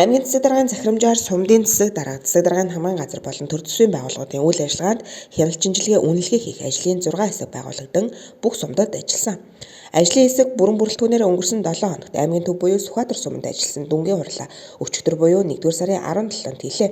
Аймгийн засаг даргын захирамжаар сумдын засаг дарга, засаг даргын хамгаан газар болон төр засвын байгууллагуудын үйл ажиллагаанд хяналт шинжилгээ үнэлгээ хийх ажлын 6 хэсэг байгуулагдсан бүх сумдад ажилласан. Ажлын хэсэг бүрэн бүрэлдэхүүнээр өнгөрсөн 7 хоногт аймгийн төв буюу Сүхбаатар суманд ажилласан дүнгийн хурлаа өчигдөр буюу 1-р сарын 17-нд хийлээ.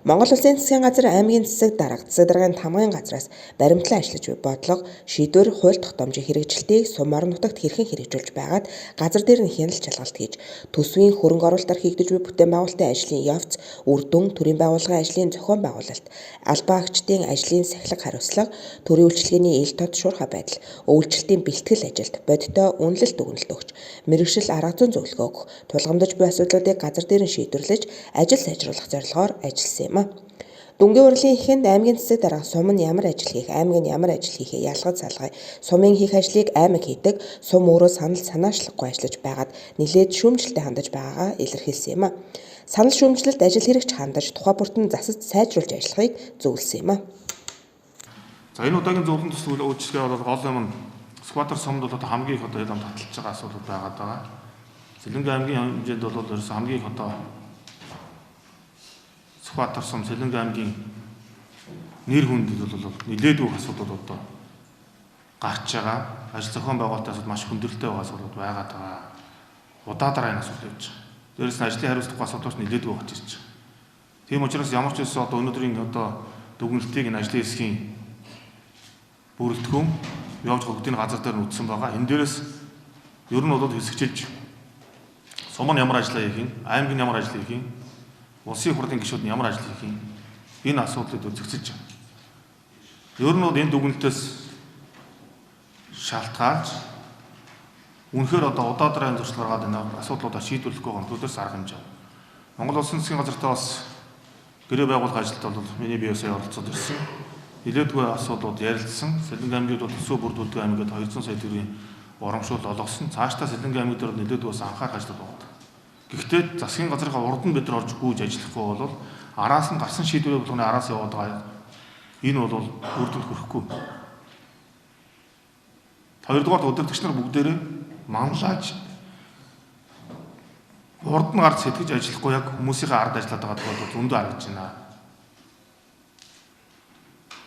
Монгол Улсын засгийн газар аймгийн засаг дарга, засаг даргын хамгаан газраас баримтлан ажиллаж буй бодлого, шийдвэр, хууль тогтоомжийн хэрэгжилтийг сум орон нутагт хэрхэн хэрэгжүүлж байгаад газар дээр нь хяналт шалгалт хийж, төсвийн хөрөнгө оруулалтаар хийгдэж буй бүтээн байгуулалтын ажлын явц, үр дүн, төрийн байгууллагын ажлын зохион байгуулалт, албан агчдын ажлын сахилга хариуцлага, төрийн үйлчилгээний ил тод шуурхай байдал, үйлчлэлтийн бэлтгэл ажилд бодиттой үнэлэлт өгнөлт өгч, мэргэжил арга зүйн зөвлөгөө өгөх, тулгамдж буй асуудлуудыг газар дээр нь шийдвэрлэж, ажил сайжруулах зорилгоор ажилласан юм. Дүнгийн хурлын эхэнд аймгийн засаг дарга сум нь ямар ажил хийх, аймаг нь ямар ажил хийхээ ялгаж салгая, сумын хийх ажлыг аймаг хийдэг, сум өөрөө санаачлахгүй ажиллаж байгаад нэлээд шүүмжлэлтэй хандаж байгаагаа илэрхийлсэн юм. Санал шүүмжлэлт ажил хэрэгч хандаж тухай бүртэн засаж сайжруулж ажиллахыг зөвлөсөн юм. За энэ удаагийн зөвлөн төсөл үйлчлэгээ бол гол юм нь Сүхбаатар сумд бол хамгийн их ил ам таталж байгаа асуудал байгаа. Сэлэнгэ аймгийн хэмжээнд бол ерөөсөө хамгийн их Сүхбаатар сум Сэлэнгэ аймгийн нэр хүндэд бол нэлээд бүх асуудал гарч байгаа. Ажил зохион байгуулалтын асуудал маш хүндрэлтэй байгаа асуудал байгаад байгаа. Удаадараа энэ асуудал явж байгаа. Дээрээс нь ажлын хариуцлага асуудал нэлээд бүх гарч ирж байгаа. Тийм учраас ямар ч байсан өнөөдрийн дүгнэлтийг энэ ажлын хэсгийн бүрэлдэхүүн явж хөгжлийн газар дээр нь үтсэн байгаа. Энэ дээрээс ер нь хэсэгчилж сум нь ямар ажиллаа хийх юм, аймаг нь ямар ажил хийх юм, улсын хурлын гишүүд нь ямар ажил хийх юм, энэ асуудлыг үзэгцэж байна. Ер нь энэ дүгнэлтээс шалтгаалж үнэхээр удаадраа зуршил гаргаад энэ асуудлуудаа шийдвэрлэх байгаа төлөөс арга хэмжээ. Монгол Улсын засгийн газартаа бас гэрээ байгуулах ажилд бол миний бие сая оролцоод ирсэн. Нэлээдгүй асуудлууд ярилцсан. Сэлэнгэ аймагт бол төсөө бүрдүүлдэг аймагт 200 сая төгрөгийн урамшуул олгосон. Цаашдаа Сэлэнгэ аймагт нэлээдгүй бас анхаарах ажлууд байна. Гэхдээ засгийн газрынхаа урд нь бид нар орж гүйж ажиллахгүй бол араас нь гарсан шийдвэрийн болгоны араас яваад байгаа. Энэ бол үр дүнд хүрэхгүй. Хоёрдугаар удирдагч нар бүгдээрээ манлааж урд нь гарч сэтгэж ажиллахгүй яг хүмүүсийн ард ажиллаад байгаа тохиолдол зөндөө харагдаж байна.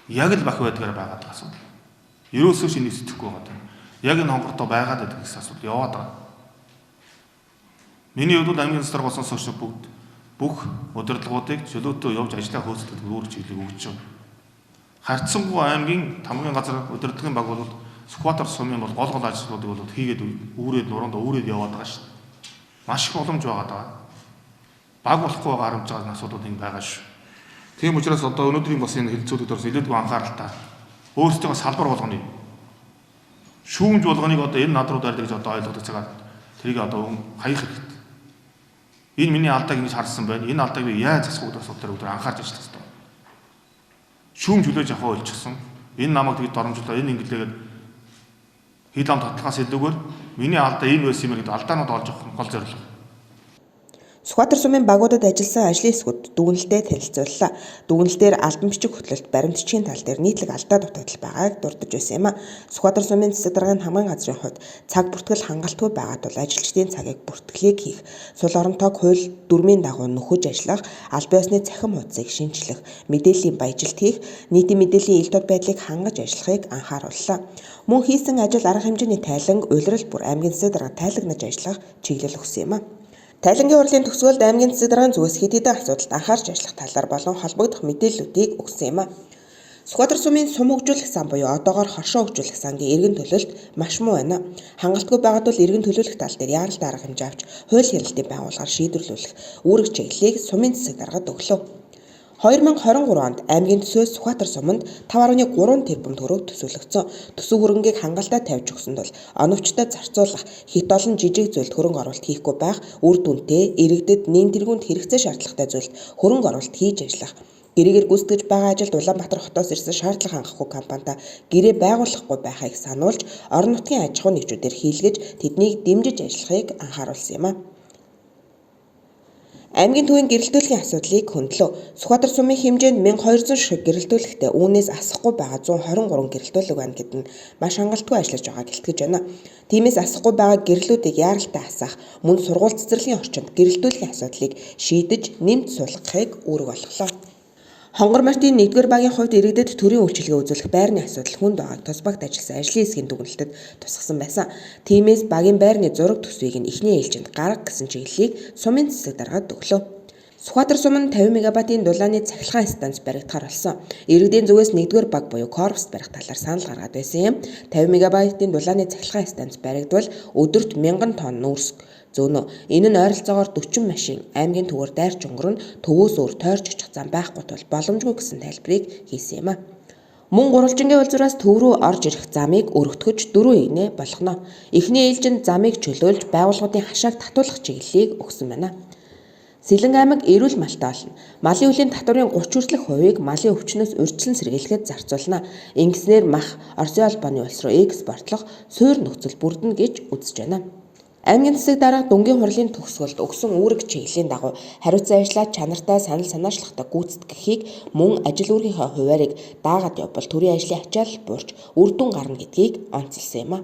Яг л бах байдгаар байгаад байгаа асуудал. Ерөөсөө шинийг сэтгэхгүй байгаа. Яг энэ хонгортой байгаад байдаг гэсэн асуудал яваад байгаа. Миний хувьд аймгийн засаг болсон сошиал бүх удирдлагуудыг чөлөөтөө явж ажиллаа хөөцөлдөг өөр чиглэлийг өгч байгаа. Харьцангуй аймгийн тамгын газар удирдлагын баг бол Сүхбаатар сумын бол гол ажлуудыг хийгээд үүрээд нуруунд үүрээд яваад байгаа шүү. Маш их боломж байгаа. Баг болохгүй харамж байгаа асуудууд ингэ байгаа шүү. Тийм учраас өнөөдрийн бас энэ хэлэлцүүлэгт орсон илээдгүй анхааралтай өөрсдөө салбар болгоны шүүмж болгоныг энэ над руу дайрдаг гэж ойлгодог цагаар тэрийг хаях хэрэгтэй. Энэ миний алдааг ингэж харсан байна. Энэ алдааг би яаж засах гэдэг асуудал дээр анхаарч ажиллах хэрэгтэй. Шүүмж хүлээж авах ойлчихсон. Энэ намайг тэгж доромжлоо, энэ ингэлээгээд хил ам татлагаас илүүгээр миний алдаа энэ байсан юм гэдэг алдаанууд олж авах гол зорилго. Сүхбаатар сумын багуудад ажилласан ажлын хэсгүүд дүгнэлтэд танилцууллаа. Дүгнэлтээр албан бичиг хөтлөлт, баримтчгийн тал дээр нийтлэг алдаа дутагдал байгааг дурдж байсан юм. Сүхбаатар сумын засаг даргын хамгаан газрын хувьд цаг бүртгэл хангалтгүй байгаа тул ажилчдын цагийг бүртгэлийг хийх, сул оронтойг хууль дүрмийн дагуу нөхөж ажиллах, албан ёсны цахим хуудсыг шинжлэх, мэдээллийн баяжилт хийх, нийтийн мэдээллийн ил тод байдлыг хангаж ажиллахыг анхаарууллаа. Мөн хийсэн ажил арга хэмжээний тайлан, улирал бүр аймгийн засаг дарга тайлагнаж ажиллах чиглэл өгсөн юм. Тайлангийн хурлын төгсгөлд аймгийн засаг даргын зүгээс хэд хэдэн асуудалд анхаарч ажиллах талаар болон холбогдох мэдээллүүдийг өгсөн юм. Сүхбаатар сумын сум хөгжүүлэх сан буюу одоогоор хоршоо хөгжүүлэх сангийн иргэн төлөлт маш муу байна. Хангалтгүй байгаад бол иргэн төлөвлөх тал дээр яаралтай арга хэмжээ авч хууль хяналтын байгууллагаар шийдвэрлүүлэх үүрэг чиглэлийг сумын засаг даргад өглөө. 2023 онд аймгийн төсөөс Сүхбаатар суманд 5.3 тэрбум төгрөг төсөөлөгдсөн. Төсөв хөрөнгийг хангалттай тавьж өгсөнд бол оновчтой зарцуулах, хит олон жижиг зүйлд хөрөнгө оруулалт хийхгүй байх, үр дүнтэй, иргэдэд нээн тэргуунд хэрэгцээ шаардлагатай зүйлд хөрөнгө оруулалт хийж ажиллах. Гэрээгээр гүйцэтгэж байгаа ажилд Улаанбаатар хотоос ирсэн шаардлага хангахгүй компанитай гэрээ байгуулахгүй байхыг сануулж, орон нутгийн аж ахуй нэгжүүдээр хийлгэж, тэднийг дэмжиж ажиллахыг анхааруулсан юм. Аймгийн төвийн гэрэлтүүлгийн асуудлыг хөндлөө. Сүхбаатар сумын хэмжээнд 1200 шиг гэрэлтүүлэхтэй үүнээс асахгүй байгаа 123 гэрэлтүүлэг байна гэд нь маш хангалтгүй ажиллаж байгааг илтгэж байна. Тиймээс асахгүй байгаа гэрлүүдийг яаралтай асаах, мөн сургууль цэцэрлэгийн орчинд гэрэлтүүлгийн асуудлыг шийдэж нэмж суулгахыг үүрэг болголоо. Хонгор мартын 1-р багийн хувьд иргэдэд төрийн үйлчилгээ үзүүлэх байрны асуудал хүнд байгааг тус багт ажилласан ажлын хэсгийн дүгнэлтэд тусгасан байсан. Тиймээс багийн байрны зураг төсвийг нь эхний ээлжинд гарга гэсэн чиглэлийг сумын цэцэг даргаад өглөө. Сүхбаатар сум нь 50 мегаваттын дулааны цахилгаан станц баригдахаар болсон. Иргэдийн зүгээс 1-р баг буюу Корпс барих талаар санал гаргаад байсан юм. 50 мегаваттын дулааны цахилгаан станц баригдвал өдөрт 1000 тонн нүүрс зөөнө. Энэ нь ойролцоогоор 40 машин аймгийн төвөөр дайрч өнгөрөн төвөөс өөр тойрч очих зам байхгүй тул боломжгүй гэсэн тайлбарыг хийсэн юм а. Мөн гурвалжингийн улзураас төв рүү орж ирэх замыг өргөтгөж 4 игнэ болгоно. Эхний ээлжинд замыг чөлөөлж байгууллагын хашааг татуулах чиглэлийг өгсөн байна. Сэлэн аймаг эрүүл малтай болно. Малын үлийн татварын 30 хүртэлх хувийг малын өвчнөөс урьдчилан сэргийлэхэд зарцуулна. Ингэснээр мах Оросын улбаны улс руу экспортлох суурь нөхцөл бүрдэнэ гэж үзэж байна. Аймгийн засаг дарга Дөнгөгийн хурлын төгсгөлд өгсөн үүрэг чиглэлийн дагуу хариуцсан ажлаа чанартай санал санаачлахтай гүйцэтгэхийг мөн ажил үүргийнхээ хуваарийг даагаад явбал төрийн ажлын ачаалал буурч үр дүн гарна гэдгийг онцолсон юм а.